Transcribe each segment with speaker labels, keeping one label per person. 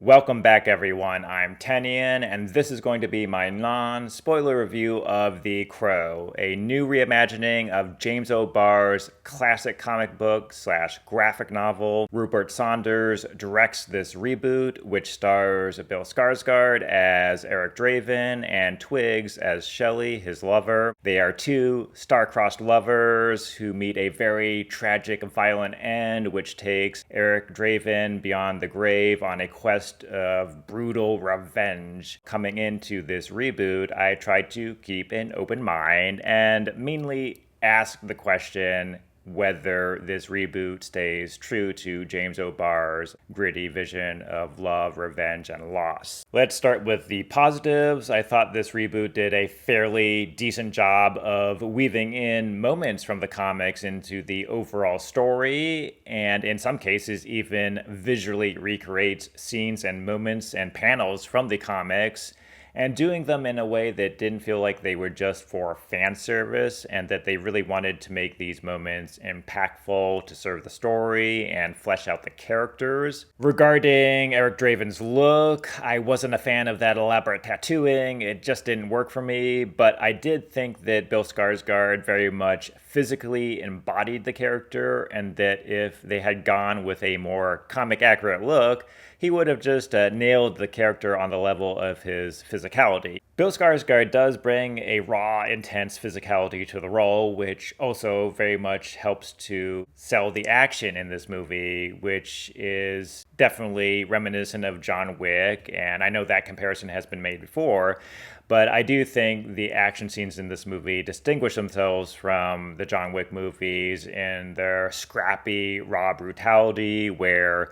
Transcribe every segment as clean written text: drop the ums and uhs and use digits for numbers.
Speaker 1: Welcome back, everyone. I'm Tenian, and this is going to be my non-spoiler review of The Crow, a new reimagining of James O'Barr's classic comic book slash graphic novel. Rupert Sanders directs this reboot, which stars Bill Skarsgård as Eric Draven and Twigs as Shelley, his lover. They are two star-crossed lovers who meet a very tragic, violent end, which takes Eric Draven beyond the grave on a quest of brutal revenge. Coming into this reboot, I tried to keep an open mind and mainly ask the question whether this reboot stays true to James O'Barr's gritty vision of love, revenge, and loss. Let's start with the positives. I thought this reboot did a fairly decent job of weaving in moments from the comics into the overall story, and in some cases even visually recreates scenes and moments and panels from the comics, and doing them in a way that didn't feel like they were just for fan service and that they really wanted to make these moments impactful to serve the story and flesh out the characters. Regarding Eric Draven's look, I wasn't a fan of that elaborate tattooing. It just didn't work for me, but I did think that Bill Skarsgård very much physically embodied the character, and that if they had gone with a more comic accurate look, he would have just nailed the character on the level of his physicality. Bill Skarsgård does bring a raw, intense physicality to the role, which also very much helps to sell the action in this movie, which is definitely reminiscent of John Wick, and I know that comparison has been made before, but I do think the action scenes in this movie distinguish themselves from the John Wick movies in their scrappy, raw brutality, where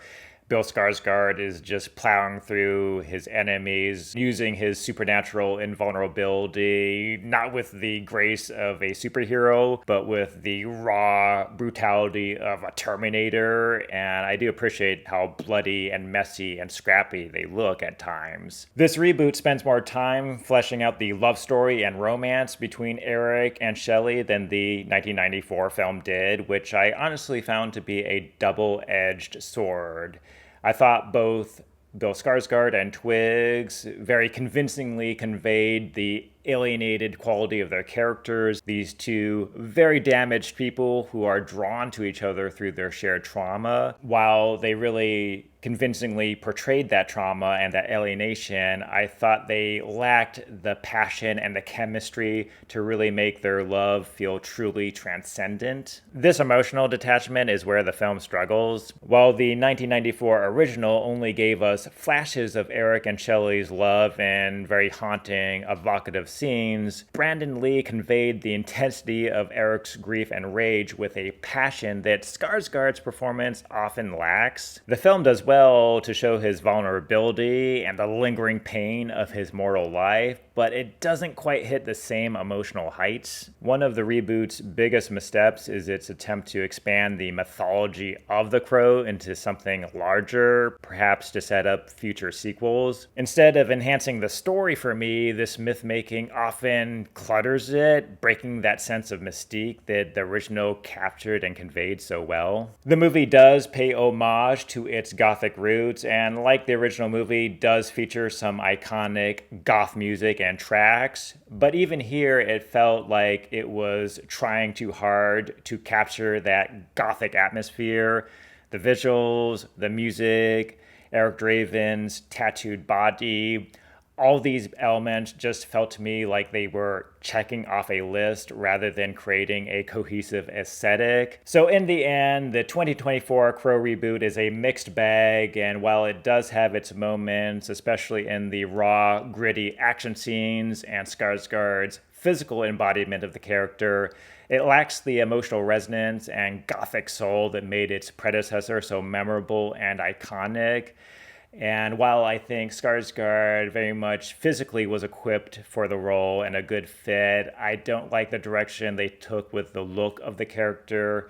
Speaker 1: Bill Skarsgård is just plowing through his enemies, using his supernatural invulnerability, not with the grace of a superhero, but with the raw brutality of a Terminator. And I do appreciate how bloody and messy and scrappy they look at times. This reboot spends more time fleshing out the love story and romance between Eric and Shelley than the 1994 film did, which I honestly found to be a double-edged sword. I thought both Bill Skarsgård and Twigs very convincingly conveyed the alienated quality of their characters, these two very damaged people who are drawn to each other through their shared trauma. While they really convincingly portrayed that trauma and that alienation, I thought they lacked the passion and the chemistry to really make their love feel truly transcendent. This emotional detachment is where the film struggles. While the 1994 original only gave us flashes of Eric and Shelley's love and very haunting, evocative scenes, Brandon Lee conveyed the intensity of Eric's grief and rage with a passion that Skarsgård's performance often lacks. The film does well to show his vulnerability and the lingering pain of his mortal life, but it doesn't quite hit the same emotional heights. One of the reboot's biggest missteps is its attempt to expand the mythology of the Crow into something larger, perhaps to set up future sequels. Instead of enhancing the story for me, this myth-making often clutters it, breaking that sense of mystique that the original captured and conveyed so well. The movie does pay homage to its Gothic roots, and like the original movie, does feature some iconic goth music and tracks, but even here it felt like it was trying too hard to capture that Gothic atmosphere. The visuals, the music, Eric Draven's tattooed body, all these elements just felt to me like they were checking off a list rather than creating a cohesive aesthetic. So in the end, the 2024 Crow reboot is a mixed bag, and while it does have its moments, especially in the raw, gritty action scenes and Skarsgård's physical embodiment of the character, it lacks the emotional resonance and gothic soul that made its predecessor so memorable and iconic. And while I think Skarsgård very much physically was equipped for the role and a good fit, I don't like the direction they took with the look of the character,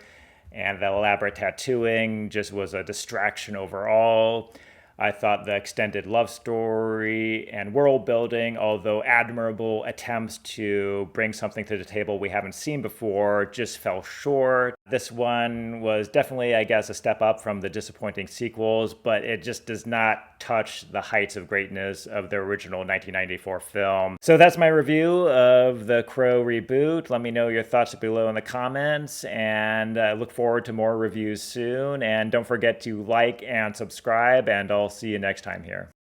Speaker 1: and the elaborate tattooing just was a distraction overall. I thought the extended love story and world building, although admirable attempts to bring something to the table we haven't seen before, just fell short. This one was definitely, I guess, a step up from the disappointing sequels, but it just does not touch the heights of greatness of the original 1994 film. So that's my review of The Crow reboot. Let me know your thoughts below in the comments, and I look forward to more reviews soon. And don't forget to like and subscribe, and I'll see you next time here.